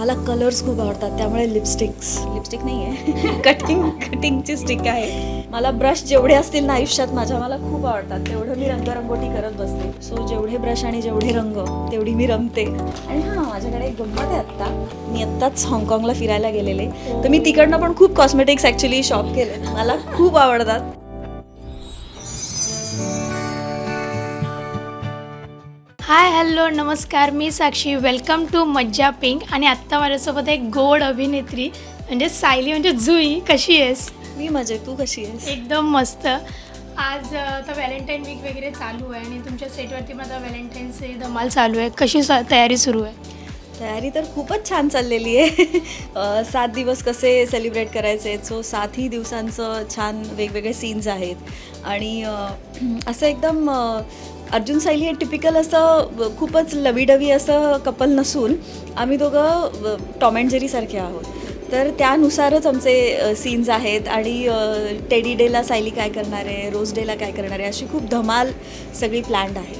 मला कलर्स खूप आवडतात, त्यामुळे लिपस्टिक नाही आहे कटिंगची स्टिक आहे. मला ब्रश जेवढे असतील ना आयुष्यात माझ्या, मला खूप आवडतात, तेवढं मी रंगरंगोटी करत बसते. सो जेवढे ब्रश आणि जेवढे रंग तेवढी मी रंगते. आणि हां, माझ्याकडे एक गंमत आहे. मी आत्ताच हाँगकाँगला फिरायला गेलेले, तर मी तिकडनं पण खूप कॉस्मेटिक्स ॲक्च्युली शॉप केले, मला खूप आवडतात. हाय हॅलो नमस्कार, मी साक्षी. वेलकम टू मज्जा पिंक. आणि आत्ता माझ्यासोबत एक गोड अभिनेत्री म्हणजे सायली म्हणजे जुई. कशी आहेस? मी मजेत, तू कशी आहेस? एकदम मस्त. आज तर व्हॅलेंटाईन वीक वगैरे चालू आहे आणि तुमच्या सेटवरती माझा व्हॅलेंटाईन्सचे धमाल चालू आहे. कशी तयारी सुरू आहे? तयारी तर खूपच छान चाललेली आहे. 7 दिवस कसे सेलिब्रेट करायचे, सो 7ही दिवसांचं छान वेगवेगळे सीन्स आहेत. आणि असं एकदम अर्जुन सायली हे टिपिकल असं खूपच लवीडवी असं कपल नसून आम्ही दोघं टॉम अँड जेरीसारखे आहोत. तर त्यानुसारच आमचे सीन्स आहेत. आणि टेडी डेला सायली काय करणार आहे, रोज डेला काय करणार आहे, अशी खूप धमाल सगळी प्लॅन्ड आहे.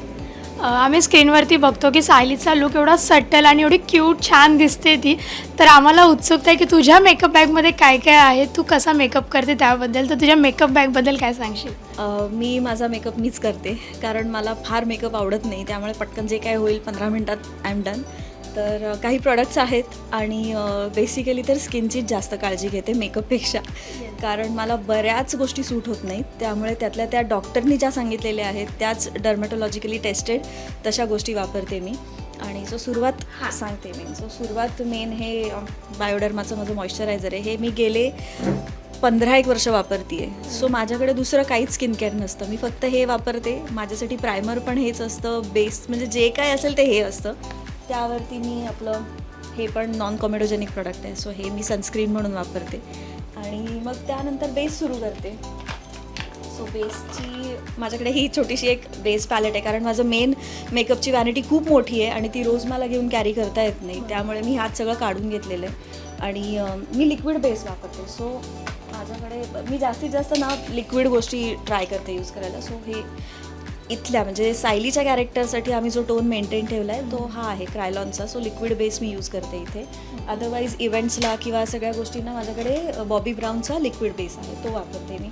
आम्ही स्क्रीनवरती बघतो की सायलीचा लुक एवढा सटल आणि एवढी क्यूट छान दिसते ती. तर आम्हाला उत्सुकता आहे की तुझ्या मेकअप बॅगमध्ये काय काय आहे, तू कसा मेकअप करते त्याबद्दल. तर तुझ्या मेकअप बॅगबद्दल काय सांगशील? मी माझा मेकअप मीच करते, कारण मला फार मेकअप आवडत नाही. त्यामुळे पटकन जे काय होईल 15 मिनटात आय एम डन. तर काही प्रोडक्ट्स आहेत आणि बेसिकली तर स्किनचीच जास्त काळजी घेते मेकअपपेक्षा, कारण मला बऱ्याच गोष्टी सूट होत नाहीत. त्यामुळे त्यातल्या त्या डॉक्टरनी ज्या सांगितलेल्या आहेत त्याच डर्मॅटॉलॉजिकली टेस्टेड तशा गोष्टी वापरते मी. आणि सुरुवात सांगते मी. सुरुवात मेन हे बायोडर्माचं माझं मॉइश्चरायझर आहे. हे मी गेले 15-1 वर्ष वापरते आहे. सो माझ्याकडे दुसरं काहीच स्किन केअर नसतं, मी फक्त हे वापरते. माझ्यासाठी प्रायमर पण हेच असतं, बेस म्हणजे जे काय असेल ते हे असतं. त्यावरती मी आपलं हे पण नॉन कॉमेडोजेनिक प्रोडक्ट आहे, सो हे मी सनस्क्रीन म्हणून वापरते. आणि मग त्यानंतर बेस सुरू करते. सो बेसची माझ्याकडे ही छोटीशी एक बेस पॅलेट आहे, कारण माझं मेन मेकअपची व्हॅनिटी खूप मोठी आहे आणि ती रोज मला घेऊन कॅरी करता येत नाही. त्यामुळे मी ह्यात सगळं काढून घेतलेलं आहे. आणि मी लिक्विड बेस वापरते. सो माझ्याकडे मी जास्तीत जास्त ना लिक्विड गोष्टी ट्राय करते यूज करायला. सो हे इथल्या म्हणजे सायलीच्या कॅरेक्टरसाठी आम्ही जो टोन मेंटेन ठेवला आहे तो हा आहे क्रायलॉनचा. सो लिक्विड बेस मी यूज करते इथे. अदरवाईज इव्हेंट्सला किंवा सगळ्या गोष्टींना माझ्याकडे बॉबी ब्राऊनचा लिक्विड बेस आहे, तो वापरते मी.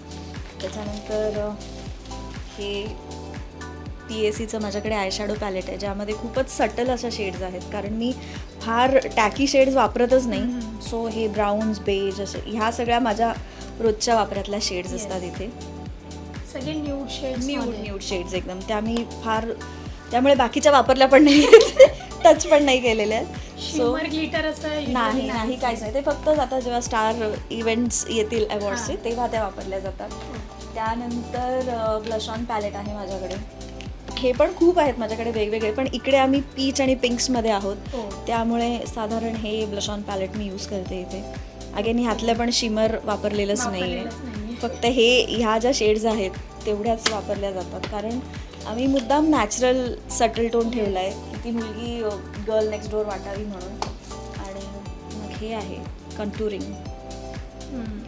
त्याच्यानंतर हे PACचं माझ्याकडे आयशॅडो पॅलेट आहे, ज्यामध्ये खूपच सटल अशा शेड्स आहेत, कारण मी फार टॅकी शेड्स वापरतच नाही. सो हे ब्राऊन्स, बेज असे ह्या सगळ्या माझ्या रोजच्या वापरातल्या शेड्स असतात इथे. सगळे न्यूड शेड्स, न्यूड शेड्स एकदम. त्या मी फार त्यामुळे बाकीच्या वापरल्या पण नाही, टच पण नाही केलेल्या आहेत. सो ग्लिटर असं नाही काहीच नाही. ते फक्त आता जेव्हा स्टार इव्हेंट्स येतील अवॉर्ड्सचे तेव्हा त्या वापरल्या जातात. त्यानंतर ब्लश ऑन पॅलेट आहे माझ्याकडे. हे पण खूप आहेत माझ्याकडे वेगवेगळे, पण इकडे आम्ही पीच आणि पिंक्समध्ये आहोत. त्यामुळे साधारण हे ब्लश ऑन पॅलेट मी यूज करते इथे. अगेन ह्यातलं पण शिमर वापरलेलंच नाही आहे, फक्त हे ह्या ज्या शेड्स आहेत तेवढ्याच वापरल्या जातात, कारण आम्ही मुद्दाम नॅचरल सटल टोन ठेवला आहे की ती मुलगी गर्ल नेक्स्ट डोअर वाटावी म्हणून. आणि मग हे आहे कंटुरिंग.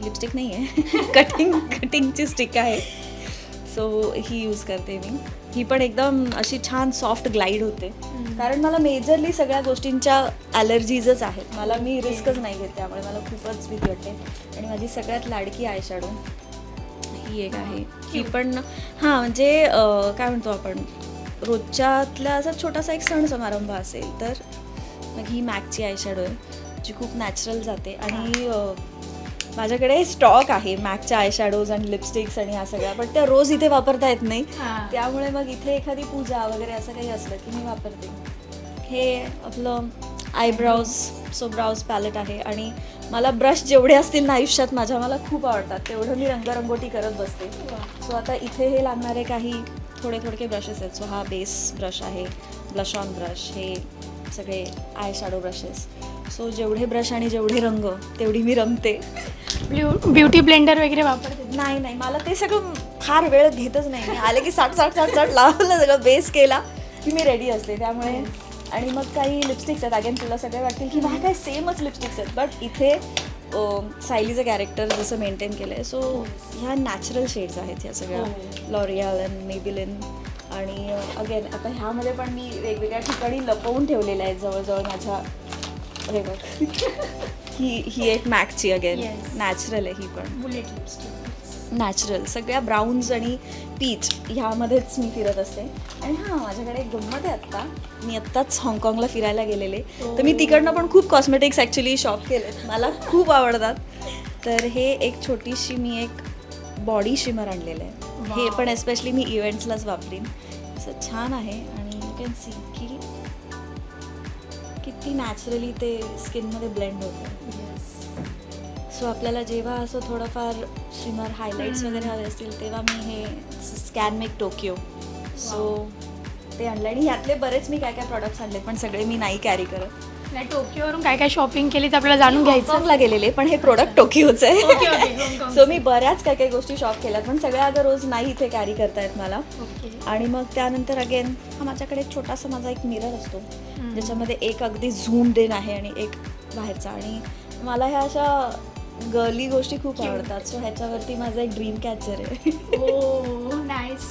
लिपस्टिक नाही आहे कटिंगची स्टिक आहे. सो ही यूज करते मी. ही पण एकदम अशी छान सॉफ्ट ग्लाईड होते, कारण मला मेजरली सगळ्या गोष्टींच्या ॲलर्जीजच आहेत. मी रिस्कच नाही घेत, त्यामुळे मला खूपच भीती वाटते. आणि माझी सगळ्यात लाडकी आयशॅडो ही एक आहे. ही पण म्हणजे काय म्हणतो आपण, रोजच्यातला असा छोटासा एक सण समारंभ असेल तर मग ही मॅकची आयशॅडो आहे, जी खूप नॅचरल जाते. आणि माझ्याकडे स्टॉक आहे मॅकच्या आयशॅडोज आणि लिपस्टिक्स आणि ह्या सगळ्या, पण त्या रोज इथे वापरता येत नाही. त्यामुळे मग इथे एखादी पूजा वगैरे असं काही असलं की मी वापरते. हे आपलं आयब्राऊज, सो ब्राऊज पॅलेट आहे. आणि मला ब्रश जेवढे असतील ना आयुष्यात माझ्या, मला खूप आवडतात, तेवढं मी रंगरंगोटी करत बसते. सो आता इथे हे लागणारे काही थोडके ब्रशेस आहेत. सो हा बेस ब्रश आहे, ब्लश ऑन ब्रश, हे सगळे आय शॅडो ब्रशेस. सो जेवढे ब्रश आणि जेवढे रंग तेवढी मी रंगते. ब्युटी ब्लेंडर वगैरे वापरते? नाही, मला ते सगळं फार वेळ घेतच नाही. मी आले की साठ लावलं, सगळं बेस केला की मी रेडी असते. त्यामुळे आणि मग काही लिपस्टिक्स आहेत. अगेन तुला सगळे वाटतील की मला काय सेमच लिपस्टिक्स आहेत, बट इथे सायलीचं कॅरेक्टर जसं मेंटेन केलं आहे. सो ह्या नॅचरल शेड्स आहेत ह्या सगळ्या, लॉरियल अँड मेबिलिन. आणि अगेन आता ह्यामध्ये पण मी वेगवेगळ्या ठिकाणी लपवून ठेवलेल्या आहेत जवळजवळ माझ्या हे बघ ही एक मॅकची अगेन Yes. नॅचरल आहे ही पण बुलेट लिपस्टिक. नॅचरल सगळ्या ब्राऊन्स आणि पीच ह्यामध्येच मी फिरत असते. आणि हां माझ्याकडे एक गंमत आहे आत्ता. मी आत्ताच हाँगकाँगला फिरायला गेलेले तर मी तिकडनं पण खूप कॉस्मेटिक्स ॲक्च्युली शॉप केलेत. मला खूप आवडतात. तर हे एक छोटीशी मी एक बॉडी शिमर आणलेलं आहे. हे पण एस्पेशली मी इव्हेंट्सलाच वापरीन. असं छान आहे आणि यू कॅन सी की किती नॅचरली ते स्किनमध्ये ब्लेंड होतं. सो आपल्याला जेव्हा असं थोडंफार शिमर हायलाईट्स वगैरे हवे असतील तेव्हा मी हे स्कॅन मेक टोकियो सो ते आणलं. आणि ह्यातले बरेच मी काय काय प्रॉडक्ट्स आणले पण सगळे मी नाही कॅरी करत. नाही टोकियोवरून काय काय शॉपिंग केली तर आपल्याला जाणून घ्यायचं. हाँगकाँगला गेलेले पण हे प्रोडक्ट टोकियोचं ओके, आहे. ओके, हाँगकाँग. सो मी बऱ्याच काय काय गोष्टी शॉप केल्यात पण सगळ्या अगं रोज नाही इथे कॅरी करतायत मला. ओके. आणि मग त्यानंतर अगेन हा माझ्याकडे एक छोटासा माझा एक मिरर असतो ज्याच्यामध्ये एक अगदी झूम्ड इन आहे आणि एक बाहेरचा. आणि मला ह्या अशा गर्ली गोष्टी खूप आवडतात. सो ह्याच्यावरती माझा एक ड्रीम कॅचर आहे. ओ नाईस.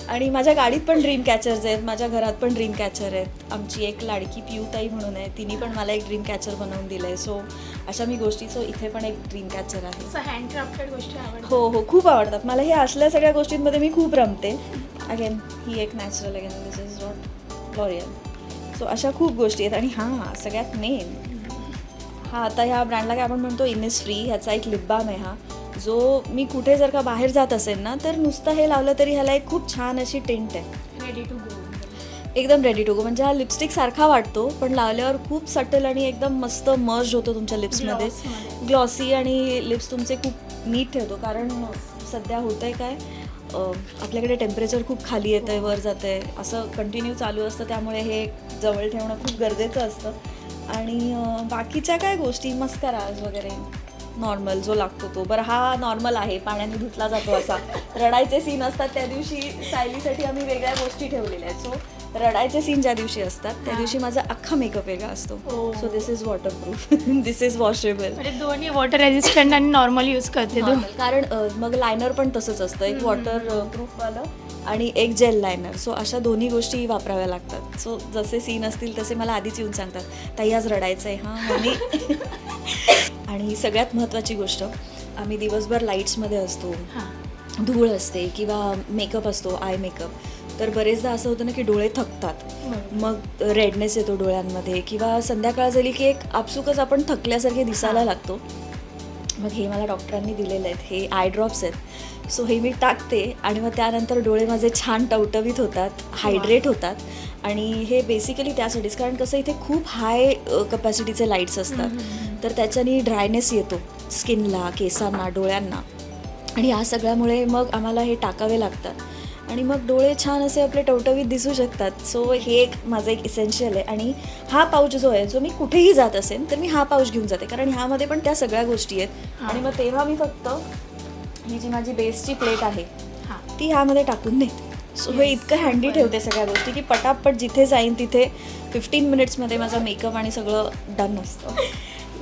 आणि माझ्या गाडीत पण ड्रीम कॅचर्स आहेत, माझ्या घरात पण ड्रीम कॅचर आहेत. आमची एक लाडकी पियूताई म्हणून आहे तिने पण मला एक ड्रीम कॅचर बनवून दिलं आहे. सो अशा मी गोष्टी सो इथे पण एक ड्रीम कॅचर आहे. हँडक्राफ्टेड गोष्टी आवडतात. हो हो खूप आवडतात मला. हे असल्या सगळ्या गोष्टींमध्ये मी खूप रमते. अगेन ही एक natural again this is not L'Oréal. So अशा खूप गोष्टी आहेत. आणि हां सगळ्यात मेन हा आता ह्या ब्रँडला काय आपण म्हणतो इनिस-फ्री ह्याचा एक लिप बाम आहे हा जो मी कुठे जर का बाहेर जात असेल ना तर नुसतं हे लावलं तरी ह्याला एक खूप छान अशी टिंट आहे. Ready to go. एकदम रेडी टू गो. म्हणजे हा लिपस्टिक सारखा वाटतो पण लावल्यावर खूप सटल आणि एकदम मस्त मर्ज होतो तुमच्या लिप्समध्ये. ग्लॉसी आणि लिप्स तुमचे खूप नीट ठेवतो. कारण सध्या होतं आहे काय आपल्याकडे टेम्परेचर खूप खाली येतं आहे वर जातं आहे असं कंटिन्यू चालू असतं. त्यामुळे हे जवळ ठेवणं खूप गरजेचं असतं. आणि बाकीच्या काय गोष्टी मस्कराज वगैरे नॉर्मल जो लागतो तो. बरं हा नॉर्मल आहे पाण्याने धुतला जातो असा. रडायचे सीन असतात त्या दिवशी सायलीसाठी आम्ही वेगळ्या गोष्टी ठेवलेल्या आहेत. सो रडायचे सीन ज्या दिवशी असतात त्या दिवशी माझा अख्खा मेकअप वेगळा असतो. So this is waterproof this is washable. म्हणजे दोन्ही वॉटर रेजिस्टंट आणि नॉर्मल यूज करते तू. कारण मग लायनर पण तसंच असतं एक वॉटर प्रूफवालं आणि एक जेल लायनर. सो अशा दोन्ही गोष्टी वापराव्या लागतात. सो जसे सीन असतील तसे मला आधीच येऊन सांगतात ताई आज रडायचं आहे हां आणि आणि सगळ्यात महत्त्वाची गोष्ट आम्ही दिवसभर लाईट्समध्ये असतो, धूळ असते किंवा मेकअप असतो आय मेकअप. तर बरेचदा असं होतं ना की डोळे थकतात. मग रेडनेस येतो डोळ्यांमध्ये किंवा संध्याकाळ झाली की एक आपसुकच आपण थकल्यासारखे दिसायला लागतो. मग हे मला डॉक्टरांनी दिलेले आहेत हे आय ड्रॉप्स आहेत. सो हे मी टाकते आणि मग त्यानंतर डोळे माझे छान टवटवीत होतात, हायड्रेट होतात. आणि हे बेसिकली त्यासाठीच कारण कसं इथे खूप हाय कपॅसिटीचे लाईट्स असतात तर त्याच्याने ड्रायनेस येतो स्किनला, केसांना, डोळ्यांना. आणि या सगळ्यामुळे मग आम्हाला हे टाकावे लागतात आणि मग डोळे छान असे आपले टवटवीत दिसू शकतात. सो हे एक माझं एक इसेन्शियल आहे. आणि हा पाऊच जो आहे जो मी कुठेही जात असेल तर मी हा पाऊच घेऊन जाते कारण ह्यामध्ये पण त्या सगळ्या गोष्टी आहेत. आणि मग तेव्हा मी फक्त ही जी माझी बेसची प्लेट आहे ती ह्यामध्ये टाकून देते. सो हे इतकं हँडी ठेवते सगळ्या गोष्टी की पटापट जिथे जाईन तिथे 15 मिनिट्समध्ये माझा मेकअप आणि सगळं डन असतं.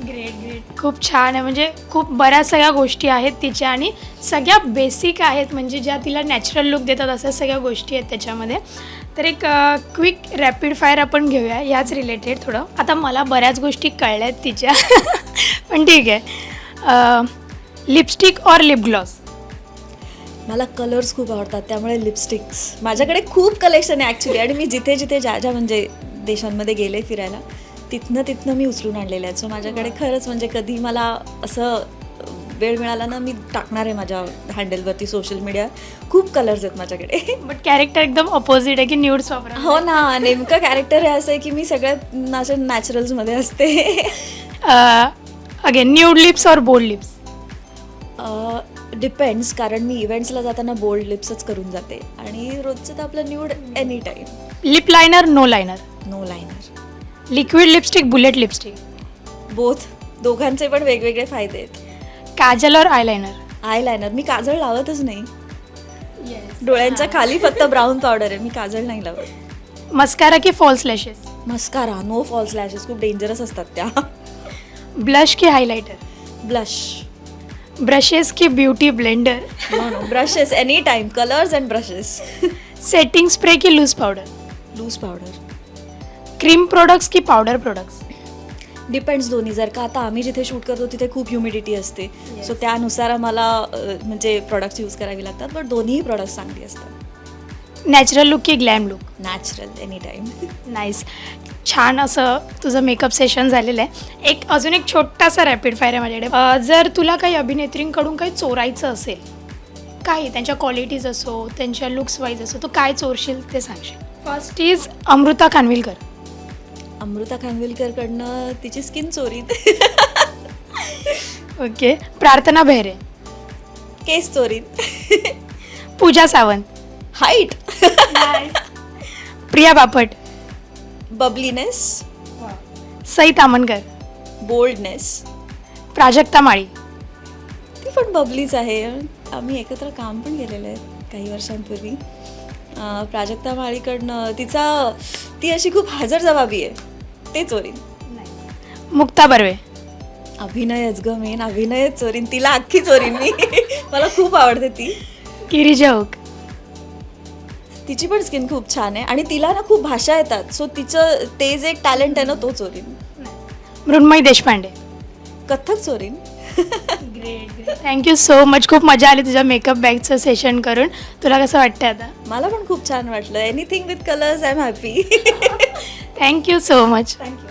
Great great. खूप छान आहे. म्हणजे खूप बऱ्याच सगळ्या गोष्टी आहेत तिच्या आणि सगळ्या बेसिक आहेत म्हणजे ज्या तिला नॅचरल लुक देतात अशा सगळ्या गोष्टी आहेत त्याच्यामध्ये. तर एक क्विक रॅपिड फायर आपण घेऊया याच रिलेटेड थोडं. आता मला बऱ्याच गोष्टी कळल्या आहेत तिच्या पण ठीक आहे. लिपस्टिक और लिप ग्लॉस? मला कलर्स खूप आवडतात त्यामुळे लिपस्टिक्स. माझ्याकडे खूप कलेक्शन आहे ॲक्च्युली आणि मी जिथे जिथे ज्या ज्या म्हणजे देशांमध्ये गेले फिरायला तिथनं मी उचलून आणलेले आहेत. सो माझ्याकडे खरंच म्हणजे कधी मला असं वेळ मिळाला ना मी टाकणार आहे माझ्या हँडलवरती सोशल मीडिया. खूप कलर्स आहेत माझ्याकडे. बट कॅरेक्टर एकदम अपोजिट आहे की न्यूड्स वापरा. हो ना नेमकं कॅरेक्टर हे असं आहे की मी सगळ्यात अशा नॅचरल्समध्ये असते. अगेन न्यूड लिप्स और बोल्ड लिप्स? डिपेंड्स कारण मी इव्हेंट्सला जाताना बोल्ड लिप्सच करून जाते आणि रोजचं तर आपलं nude any time. Lip liner no liner? No liner. Liquid lipstick bullet lipstick? Both. दोघांचे पण वेगवेगळे फायदे आहेत. काजल और आयलायनर? आयलायनर. मी काजळ लावतच नाही. डोळ्यांच्या खाली फक्त ब्राऊन पावडर आहे. मी काजळ नाही लावत. मस्कारा की false lashes? Mascara. No false lashes. खूप डेंजरस असतात त्या. ब्लश की हायलायटर? ब्लश. ब्रशेस की beauty blender? No brushes any time. Colours and brushes. Setting spray की loose powder? Loose powder. Cream products की पाउडर प्रोडक्ट्स? डिपेंड्स दोन्ही. जर का आता आम्ही जिथे शूट करतो तिथे खूप ह्युमिडिटी असते, सो त्यानुसार आम्हाला म्हणजे प्रोडक्ट्स यूज करावी लागतात, बट दोन्हीही प्रोडक्ट्स चांगली असतात. नॅचरल लुक की glam look? Natural any time. Nice. छान असं तुझं मेकअप सेशन झालेलं आहे. अजून एक छोटासा रॅपिड फायर आहे माझ्याकडे. जर तुला काही अभिनेत्रींकडून काही चोरायचं असेल, काही त्यांच्या क्वालिटीज असो, त्यांच्या लुक्स वाईज असो, तू काय चोरशील ते सांगशील? First is Amruta Khanvilkar. अमृता खानविलकरकडनं तिची स्किन चोरी. ओके. प्रार्थना बेहरे. केस चोरी. Pooja Sawant. Height. Priya Bapat. Bubbliness. Sai Tamhankar. Boldness. Prajakta Mali. ती पण बबलीच आहे. आम्ही एकत्र काम पण केलेलं आहे काही वर्षांपूर्वी. प्राजक्ता माळीकडनं ती अशी खूप हजरजबाबी आहे, ते चोरीन. मुक्ता बर्वे. अभिनयच ग, मेन अभिनयच चोरीन, तिला अख्खी चोरीन मी. मला खूप आवडते ती. गिरिजा ओक. तिची पण स्किन खूप छान आहे आणि तिला ना खूप भाषा येतात, सो तिचं ते जे एक टॅलेंट आहे ना तो चोरीन. मृण्मयी देशपांडे. कथ्थक चोरीन. ग्रेट. Thank you so much. खूप मजा आली तुझ्या मेकअप बॅगचं सेशन करून. तुला कसं वाटतं आता? मला पण खूप छान वाटलं. Anything with colours I am happy. Thank you so much. Thank you.